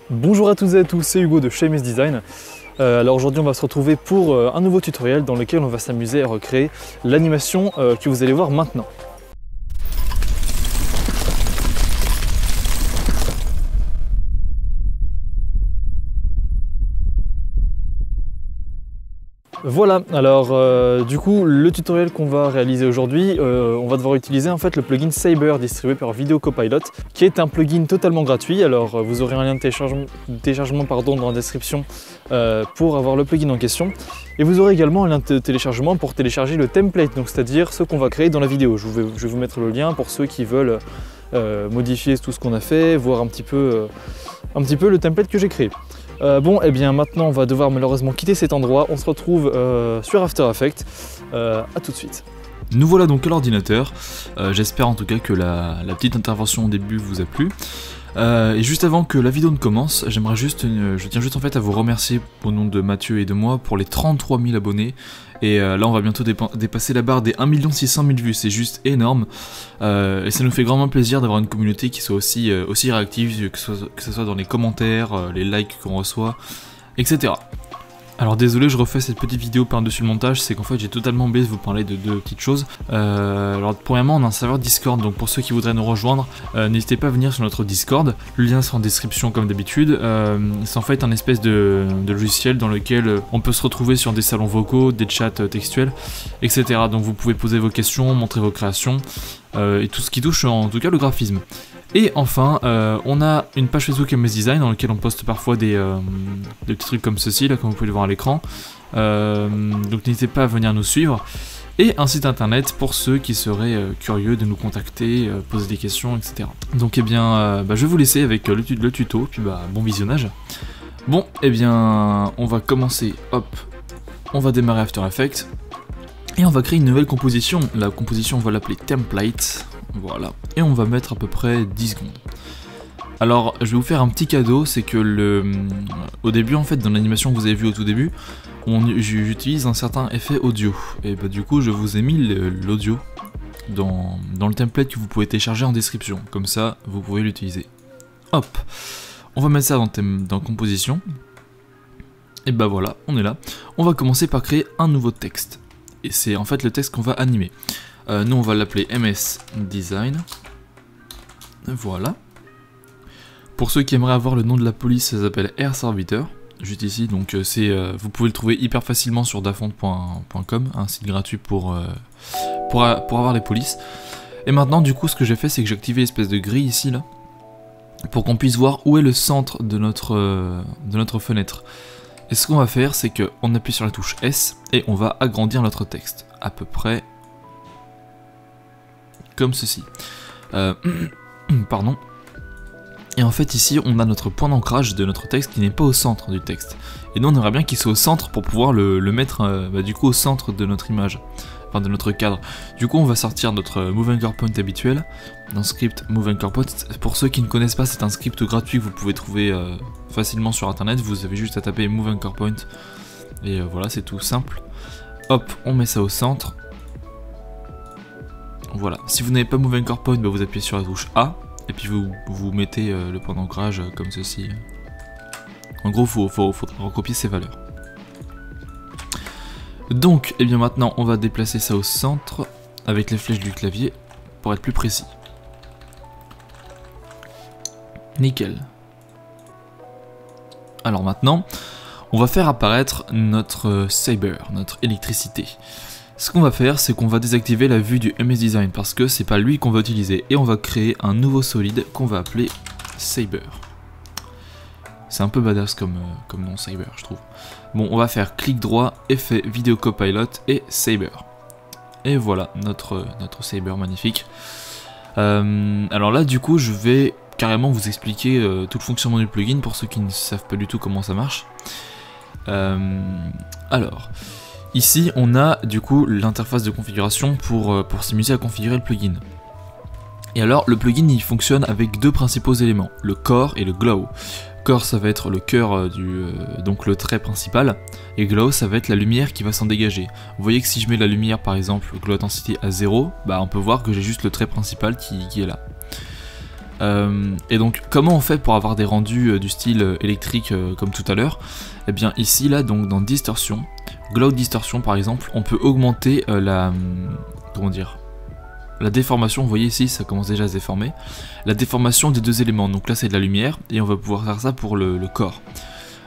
Bonjour à toutes et à tous, c'est Hugo de chez MS Design. Alors aujourd'hui on va se retrouver pour un nouveau tutoriel dans lequel on va s'amuser à recréer l'animation que vous allez voir maintenant. Voilà, alors du coup le tutoriel qu'on va réaliser aujourd'hui, on va devoir utiliser en fait le plugin Saber distribué par Video Copilot, qui est un plugin totalement gratuit. Alors vous aurez un lien de téléchargement dans la description pour avoir le plugin en question. Et vous aurez également un lien de téléchargement pour télécharger le template, donc c'est-à-dire ce qu'on va créer dans la vidéo. Je vais vous mettre le lien pour ceux qui veulent modifier tout ce qu'on a fait, voir un petit peu le template que j'ai créé. Bon, et bien maintenant on va devoir malheureusement quitter cet endroit. On se retrouve sur After Effects. À tout de suite. Nous voilà donc à l'ordinateur. J'espère en tout cas que la petite intervention au début vous a plu. Et juste avant que la vidéo ne commence, je tiens juste en fait à vous remercier au nom de Mathieu et de moi pour les 33 000 abonnés. Et là on va bientôt dépasser la barre des 1 600 000 vues, c'est juste énorme. Et ça nous fait grandement plaisir d'avoir une communauté qui soit aussi réactive, que ce soit dans les commentaires, les likes qu'on reçoit, etc. Alors désolé, je refais cette petite vidéo par-dessus le montage, c'est qu'en fait j'ai totalement oublié de vous parler de deux petites choses. Alors premièrement, on a un serveur Discord, donc pour ceux qui voudraient nous rejoindre, n'hésitez pas à venir sur notre Discord. Le lien sera en description comme d'habitude. C'est en fait un espèce de logiciel dans lequel on peut se retrouver sur des salons vocaux, des chats textuels, etc. Donc vous pouvez poser vos questions, montrer vos créations, et tout ce qui touche en tout cas le graphisme. Et enfin, on a une page Facebook MS Design dans laquelle on poste parfois des petits trucs comme ceci, là, comme vous pouvez le voir à l'écran. Donc n'hésitez pas à venir nous suivre. Et un site internet pour ceux qui seraient curieux de nous contacter, poser des questions, etc. Donc eh bien, je vais vous laisser avec le tuto, puis bon visionnage. Bon, eh bien, on va commencer, hop, on va démarrer After Effects. Et on va créer une nouvelle composition. La composition, on va l'appeler Template. Voilà, et on va mettre à peu près 10 secondes. Alors, je vais vous faire un petit cadeau, c'est que au début, en fait, dans l'animation que vous avez vue au tout début, j'utilise un certain effet audio. Et du coup, je vous ai mis l'audio dans le template que vous pouvez télécharger en description. Comme ça, vous pouvez l'utiliser. Hop, on va mettre ça dans composition. Et voilà, on est là. On va commencer par créer un nouveau texte. Et c'est en fait le texte qu'on va animer. Nous on va l'appeler MS Design. Voilà. Pour ceux qui aimeraient avoir le nom de la police, ça s'appelle Air Servitor. Juste ici, donc vous pouvez le trouver hyper facilement sur dafont.com, un site gratuit pour avoir les polices. Et maintenant du coup ce que j'ai fait, c'est que j'ai activé l'espèce de grille ici là, pour qu'on puisse voir où est le centre de notre fenêtre. Et ce qu'on va faire, c'est qu'on appuie sur la touche S et on va agrandir notre texte, à peu près comme ceci. Pardon. Et en fait ici on a notre point d'ancrage de notre texte qui n'est pas au centre du texte. Et nous on aimerait bien qu'il soit au centre pour pouvoir le mettre du coup au centre de notre image, enfin de notre cadre. Du coup on va sortir notre Move Anchor Point habituel, dans script Move Anchor Point. Pour ceux qui ne connaissent pas, c'est un script gratuit que vous pouvez trouver facilement sur internet. Vous avez juste à taper Move Anchor Point et voilà, c'est tout simple. Hop, on met ça au centre. Voilà, si vous n'avez pas Move Anchor Point, vous appuyez sur la touche A et puis vous mettez le point d'ancrage comme ceci. En gros, il faut recopier ces valeurs. Donc, et bien maintenant, on va déplacer ça au centre avec les flèches du clavier pour être plus précis. Nickel. Alors maintenant, on va faire apparaître notre Saber, notre électricité. Ce qu'on va faire, c'est qu'on va désactiver la vue du MS Design parce que c'est pas lui qu'on va utiliser et on va créer un nouveau solide qu'on va appeler Saber. C'est un peu badass comme nom Saber, je trouve. Bon, on va faire clic droit, effet Video Copilot et Saber. Et voilà, notre Saber magnifique. Alors là, du coup, je vais carrément vous expliquer tout le fonctionnement du plugin pour ceux qui ne savent pas du tout comment ça marche. Alors... Ici, on a du coup l'interface de configuration pour s'amuser à configurer le plugin. Et alors, le plugin il fonctionne avec deux principaux éléments, le core et le glow. Core, ça va être le cœur donc le trait principal, et glow, ça va être la lumière qui va s'en dégager. Vous voyez que si je mets la lumière, par exemple, glow intensity à 0, on peut voir que j'ai juste le trait principal qui est là. Et donc comment on fait pour avoir des rendus du style électrique comme tout à l'heure? Eh bien ici là, donc dans distorsion, glow distortion par exemple, on peut augmenter comment dire, la déformation. Vous voyez ici ça commence déjà à se déformer, la déformation des deux éléments. Donc là c'est de la lumière et on va pouvoir faire ça pour le corps.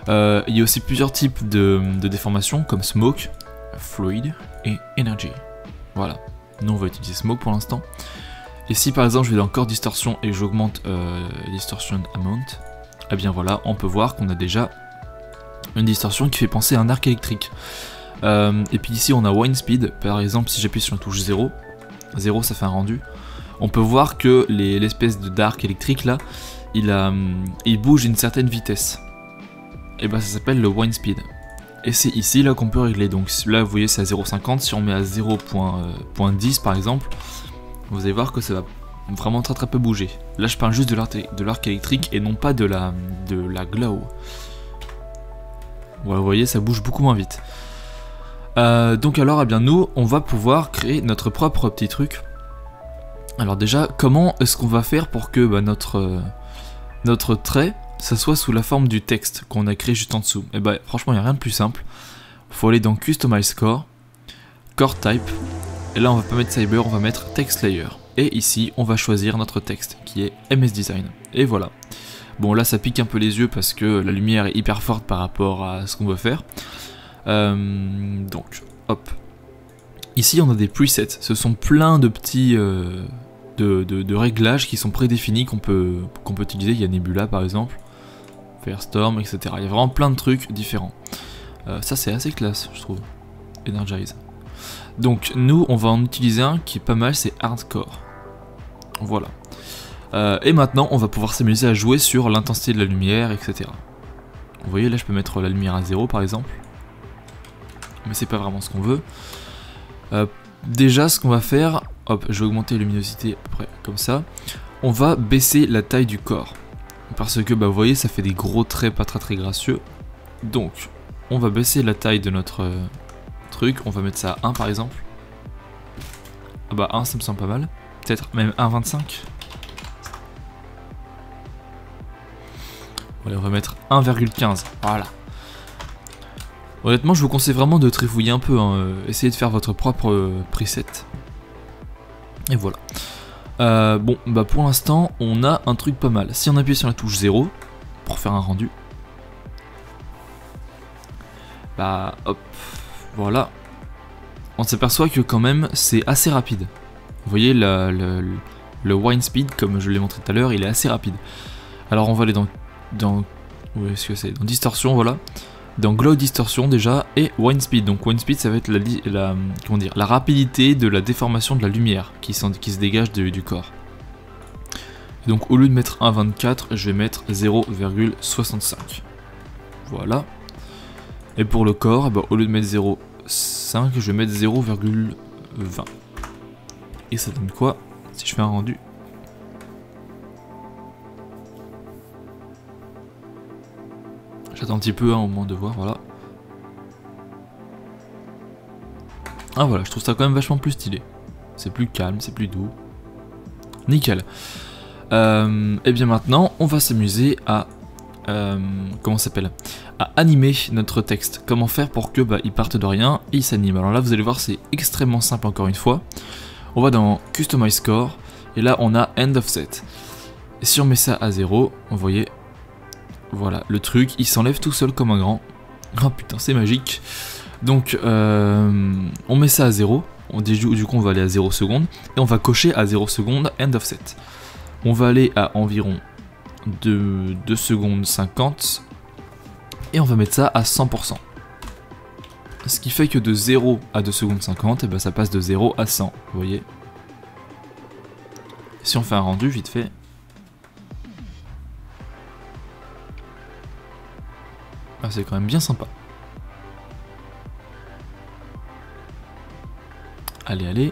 Il y a aussi plusieurs types de déformation comme smoke, fluid et energy. Voilà, nous on va utiliser smoke pour l'instant. Et si par exemple je vais dans Core Distortion et j'augmente Distortion Amount, eh bien voilà, on peut voir qu'on a déjà une distorsion qui fait penser à un arc électrique. Et puis ici on a Wind Speed, par exemple si j'appuie sur la touche 0, 0 ça fait un rendu, on peut voir que l'espèce d'arc électrique là, il bouge d'une certaine vitesse. Et bah ça s'appelle le Wind Speed. Et c'est ici là qu'on peut régler, donc là vous voyez c'est à 0,50, si on met à 0.10 par exemple, vous allez voir que ça va vraiment très peu bouger. Là je parle juste de l'arc électrique et non pas de la glow. Voilà, vous voyez ça bouge beaucoup moins vite. Donc alors eh bien nous on va pouvoir créer notre propre petit truc. Alors déjà comment est-ce qu'on va faire pour que notre trait ça soit sous la forme du texte qu'on a créé juste en dessous? Et bah franchement il n'y a rien de plus simple. Il faut aller dans Customize Core, Core Type. Et là on va pas mettre Cyber, on va mettre Text Layer. Et ici on va choisir notre texte qui est MS Design. Et voilà. Bon là ça pique un peu les yeux parce que la lumière est hyper forte par rapport à ce qu'on veut faire. Donc hop. Ici on a des presets. Ce sont plein de petits de réglages qui sont prédéfinis qu'on peut utiliser. Il y a Nebula par exemple, Firestorm, etc. Il y a vraiment plein de trucs différents. Ça c'est assez classe je trouve. Energize. Donc nous on va en utiliser un qui est pas mal, c'est Hardcore. Voilà. Et maintenant on va pouvoir s'amuser à jouer sur l'intensité de la lumière, etc. Vous voyez là je peux mettre la lumière à 0 par exemple. Mais c'est pas vraiment ce qu'on veut. Déjà ce qu'on va faire, hop, je vais augmenter la luminosité à peu près comme ça. On va baisser la taille du corps. Parce que bah vous voyez ça fait des gros traits pas très gracieux. Donc on va baisser la taille de notre truc, on va mettre ça à 1 par exemple. Ah bah 1 ça me semble pas mal. Peut-être même 1,25. Voilà, on va mettre 1,15. Voilà. Honnêtement je vous conseille vraiment de trifouiller un peu, hein. Essayez de faire votre propre preset. Et voilà. Bon bah pour l'instant on a un truc pas mal. Si on appuie sur la touche 0 pour faire un rendu, bah hop, voilà, on s'aperçoit que quand même c'est assez rapide. Vous voyez le wind speed comme je l'ai montré tout à l'heure, il est assez rapide. Alors on va aller où est-ce que c'est, dans distorsion, voilà, dans glow distorsion déjà, et wind speed. Donc wind speed ça va être la rapidité de la déformation de la lumière qui se dégage du corps. Et donc au lieu de mettre 1,24 je vais mettre 0,65. Voilà. Et pour le corps, bah, au lieu de mettre 0,5 je vais mettre 0,20. Et ça donne quoi si je fais un rendu? J'attends un petit peu au moment de voir, voilà. Ah voilà, je trouve ça quand même vachement plus stylé. C'est plus calme, c'est plus doux. Nickel. Et bien maintenant, on va s'amuser à... comment ça s'appelle, à animer notre texte. Comment faire pour que il parte de rien et il s'anime. Alors là, vous allez voir, c'est extrêmement simple encore une fois. On va dans Customize Core et là, on a End Offset. Et si on met ça à 0, vous voyez... Voilà, le truc, il s'enlève tout seul comme un grand. Oh putain, c'est magique. Donc, on met ça à 0. Du coup, on va aller à 0 secondes. Et on va cocher à 0 secondes End Offset. On va aller à environ 2 secondes 50. Et on va mettre ça à 100%. Ce qui fait que de 0 à 2 secondes 50, et ben ça passe de 0 à 100. Vous voyez. Si on fait un rendu, vite fait... Ah, c'est quand même bien sympa. Allez, allez.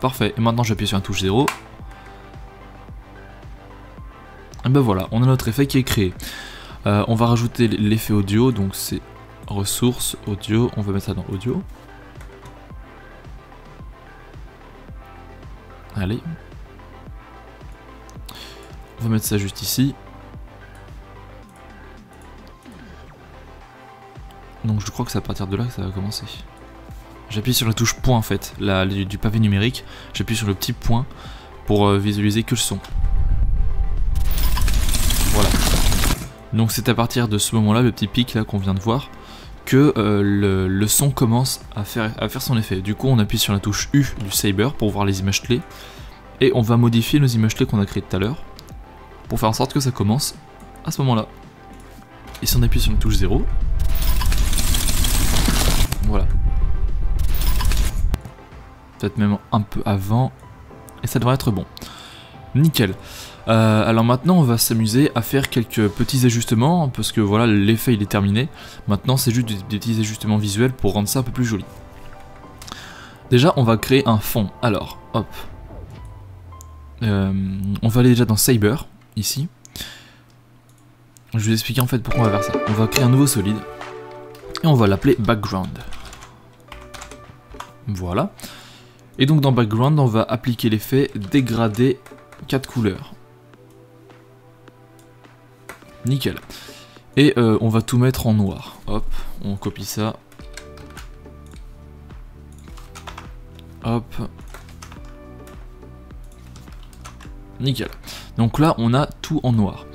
Parfait. Et maintenant, j'appuie sur la touche 0. Et ben voilà, on a notre effet qui est créé. On va rajouter l'effet audio. Donc, c'est ressources, audio. On va mettre ça dans audio. Allez. On va mettre ça juste ici. Donc je crois que c'est à partir de là que ça va commencer. J'appuie sur la touche point en fait, du pavé numérique. J'appuie sur le petit point pour visualiser que le son. Voilà. Donc c'est à partir de ce moment-là, le petit pic là qu'on vient de voir, que le son commence à faire son effet. Du coup on appuie sur la touche U du Saber pour voir les images clés. Et on va modifier nos images clés qu'on a créées tout à l'heure pour faire en sorte que ça commence à ce moment-là. Et si on appuie sur la touche 0, voilà. Peut-être même un peu avant. Et ça devrait être bon. Nickel. Alors maintenant on va s'amuser à faire quelques petits ajustements. Parce que voilà, l'effet il est terminé. Maintenant c'est juste des petits ajustements visuels pour rendre ça un peu plus joli. Déjà on va créer un fond. Alors, hop. On va aller déjà dans Saber, ici. Je vais vous expliquer en fait pourquoi on va faire ça. On va créer un nouveau solide. Et on va l'appeler Background. Voilà. Et donc dans Background, on va appliquer l'effet dégradé 4 couleurs. Nickel. Et on va tout mettre en noir. Hop, on copie ça. Hop. Nickel. Donc là, on a tout en noir.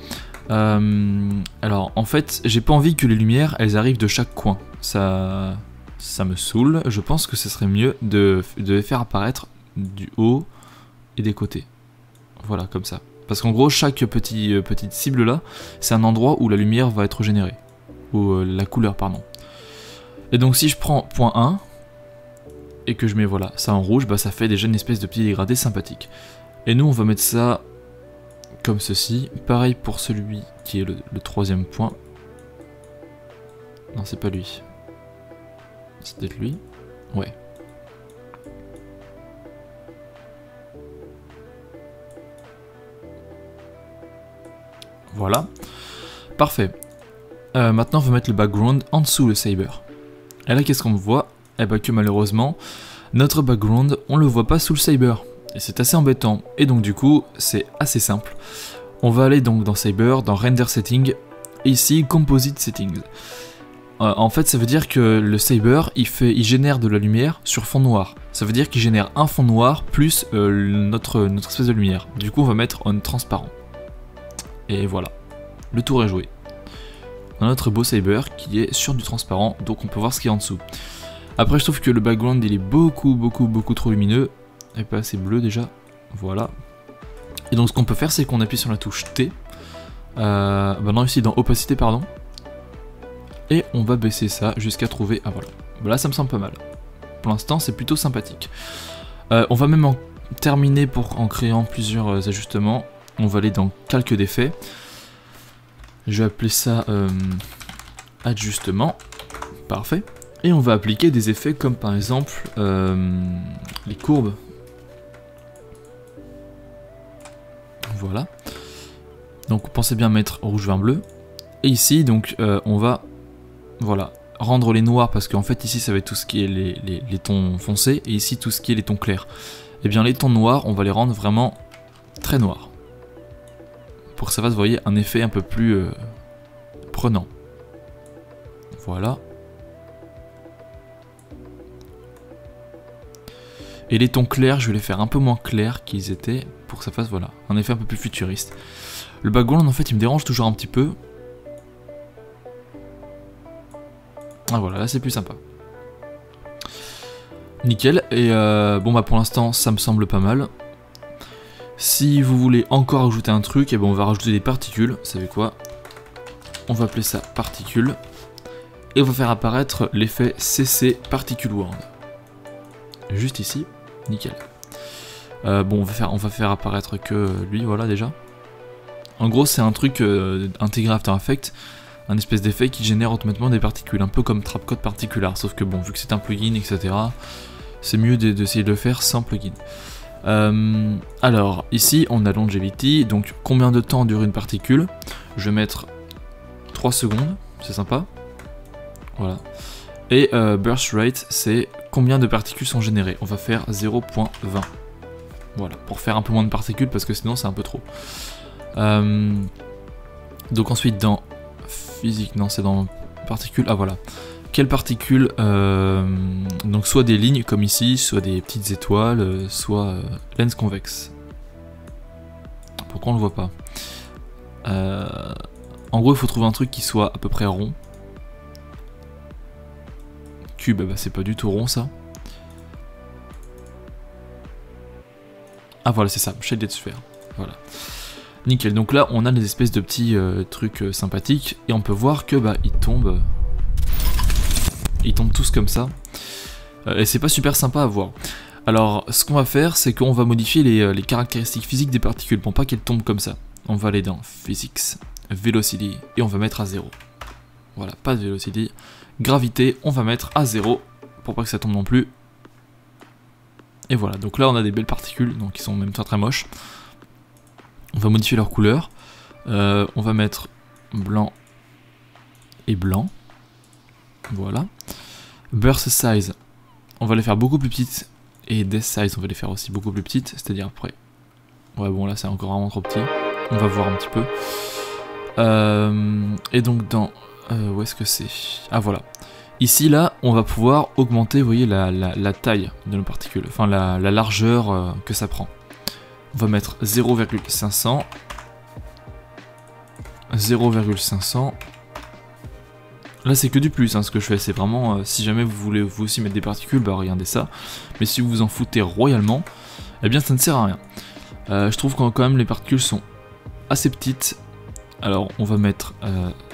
Alors, en fait, j'ai pas envie que les lumières, elles arrivent de chaque coin. Ça me saoule. Je pense que ce serait mieux de les faire apparaître du haut et des côtés. Voilà, comme ça. Parce qu'en gros, chaque petite cible là, c'est un endroit où la lumière va être générée. Ou la couleur, pardon. Et donc, si je prends point 1 et que je mets voilà, ça en rouge, bah ça fait déjà une espèce de petit dégradé sympathique. Et nous on va mettre ça comme ceci. Pareil pour celui qui est le troisième point. Non, c'est pas lui. C'est peut-être lui. Ouais. Voilà. Parfait. Maintenant on va mettre le background en dessous le Saber. Et là qu'est-ce qu'on voit? Eh ben que malheureusement, notre background, on le voit pas sous le Saber. Et c'est assez embêtant. Et donc du coup, c'est assez simple. On va aller donc dans Saber, dans Render Setting, et ici Composite Settings. En fait, ça veut dire que le Saber, il génère de la lumière sur fond noir. Ça veut dire qu'il génère un fond noir plus notre espèce de lumière. Du coup, on va mettre on transparent. Et voilà, le tour est joué. On a notre beau Saber qui est sur du transparent, donc on peut voir ce qu'il y a en dessous. Après, je trouve que le background, il est beaucoup trop lumineux. Et pas assez bleu déjà, voilà. Et donc ce qu'on peut faire, c'est qu'on appuie sur la touche T. Non, ici dans opacité, pardon. Et on va baisser ça jusqu'à trouver, ah voilà. Là ça me semble pas mal. Pour l'instant c'est plutôt sympathique. On va même en terminer en créant plusieurs ajustements. On va aller dans calque d'effets. Je vais appeler ça ajustement. Parfait. Et on va appliquer des effets comme par exemple les courbes. Voilà. Donc pensez bien mettre rouge, vert, bleu. Et ici donc on va voilà rendre les noirs parce qu'en fait ici ça va être tout ce qui est les tons foncés et ici tout ce qui est les tons clairs. Et bien les tons noirs on va les rendre vraiment très noirs. Pour que ça fasse, vous voyez, un effet un peu plus prenant. Voilà. Et les tons clairs, je vais les faire un peu moins clairs qu'ils étaient pour que ça fasse, voilà, un effet un peu plus futuriste. Le background, en fait, il me dérange toujours un petit peu. Ah voilà, là c'est plus sympa. Nickel, et bon bah pour l'instant ça me semble pas mal. Si vous voulez encore ajouter un truc, et ben on va rajouter des particules, vous savez quoi? On va appeler ça particules. Et on va faire apparaître l'effet CC Particle World. Juste ici, nickel. Bon, on va faire apparaître que lui, voilà déjà. En gros, c'est un truc intégré à After Effects, un espèce d'effet qui génère automatiquement des particules, un peu comme Trapcode Particular, sauf que bon, vu que c'est un plugin, etc., c'est mieux d'essayer de le faire sans plugin. Alors, ici, on a Longevity, donc combien de temps dure une particule? Je vais mettre 3 secondes, c'est sympa. Voilà. Et Burst Rate, c'est combien de particules sont générées. On va faire 0.20. Voilà, pour faire un peu moins de particules, parce que sinon c'est un peu trop. Donc ensuite dans physique, non c'est dans particules, ah voilà. Quelles particules, donc soit des lignes comme ici, soit des petites étoiles, soit lens convexe. Pourquoi on le voit pas? En gros il faut trouver un truc qui soit à peu près rond. Cube, bah c'est pas du tout rond ça. Ah voilà c'est ça, shaded sphere, voilà. Nickel, donc là on a des espèces de petits trucs sympathiques et on peut voir que bah ils tombent tous comme ça. Et c'est pas super sympa à voir. Alors ce qu'on va faire c'est qu'on va modifier les caractéristiques physiques des particules pour pas qu'elles tombent comme ça. On va aller dans Physics, Velocity et on va mettre à 0. Voilà, pas de Velocity. Gravité, on va mettre à 0 pour pas que ça tombe non plus. Et voilà, donc là on a des belles particules, donc qui sont même très moches. On va modifier leur couleur. On va mettre blanc et blanc. Voilà. Burst size, on va les faire beaucoup plus petites. Et death size, on va les faire aussi beaucoup plus petites. C'est-à-dire après. Ouais bon là c'est encore vraiment trop petit. On va voir un petit peu. Et donc dans... où est-ce que c'est? Ah voilà. Ici là, on va pouvoir augmenter, vous voyez, la taille de nos particules. Enfin la largeur que ça prend. On va mettre 0,500. 0,500. Là c'est que du plus, hein, ce que je fais, c'est vraiment, si jamais vous voulez vous aussi mettre des particules, bah regardez ça. Mais si vous vous en foutez royalement, eh bien ça ne sert à rien. Je trouve que quand même les particules sont assez petites. Alors on va mettre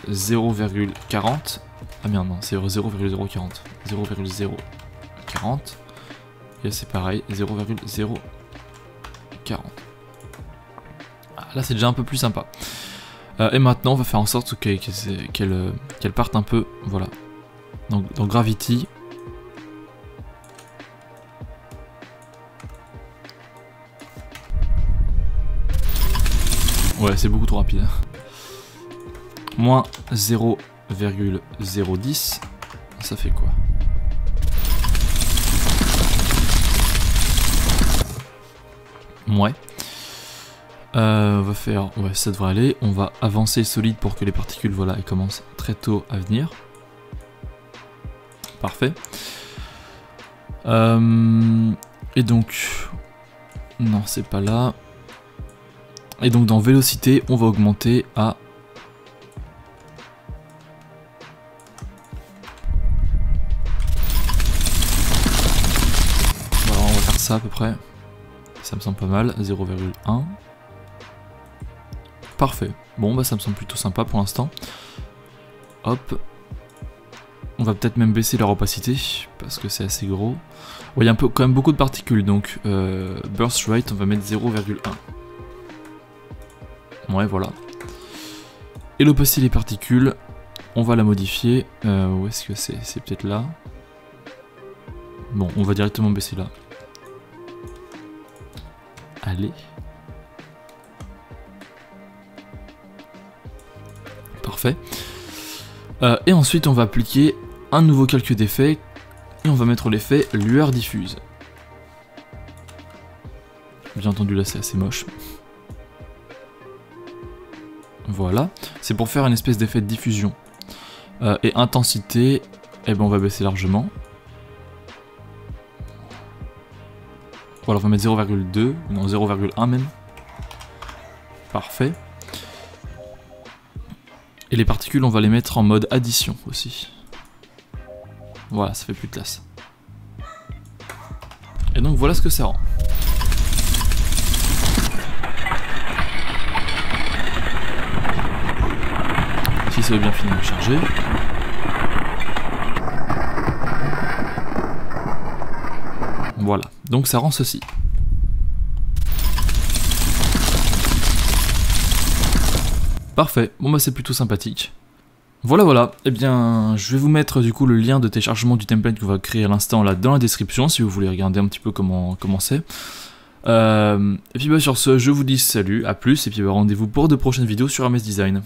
0,40. Ah merde non, c'est 0,040. 0,040. Et là c'est pareil, 0,040. Ah, là c'est déjà un peu plus sympa. Et maintenant on va faire en sorte qu'elle parte un peu, voilà. Donc dans Gravity. Ouais c'est beaucoup trop rapide. Moins 0,010, ça fait quoi? Ouais. On va faire... Ouais, ça devrait aller. On va avancer solide pour que les particules, voilà, elles commencent très tôt à venir. Parfait. Et donc... Non, c'est pas là. Et donc dans Vélocité, on va augmenter à... Voilà, on va faire ça à peu près. Ça me semble pas mal. 0,1. Parfait. Bon bah ça me semble plutôt sympa pour l'instant. Hop. On va peut-être même baisser leur opacité parce que c'est assez gros. Ouais, il y a quand même beaucoup de particules, donc burst rate on va mettre 0,1. Ouais voilà. Et l'opacité des particules, on va la modifier. Où est-ce que c'est? C'est peut-être là. Bon, on va directement baisser là. Allez. Parfait. Et ensuite on va appliquer un nouveau calcul d'effet et on va mettre l'effet lueur diffuse. Bien entendu là c'est assez moche. Voilà, c'est pour faire une espèce d'effet de diffusion. Et intensité, eh ben on va baisser largement. Voilà, on va mettre 0,2, non 0,1 même. Parfait. Et les particules, on va les mettre en mode addition aussi. Voilà, ça fait plus de classe. Et donc voilà ce que ça rend. Si ça veut bien finir de charger. Voilà, donc ça rend ceci. Parfait, bon bah c'est plutôt sympathique. Voilà, et bien je vais vous mettre du coup le lien de téléchargement du template qu'on va créer à l'instant là dans la description si vous voulez regarder un petit peu comment c'est. Et puis bah sur ce, je vous dis salut, à plus, et puis bah, rendez-vous pour de prochaines vidéos sur Hermès Design.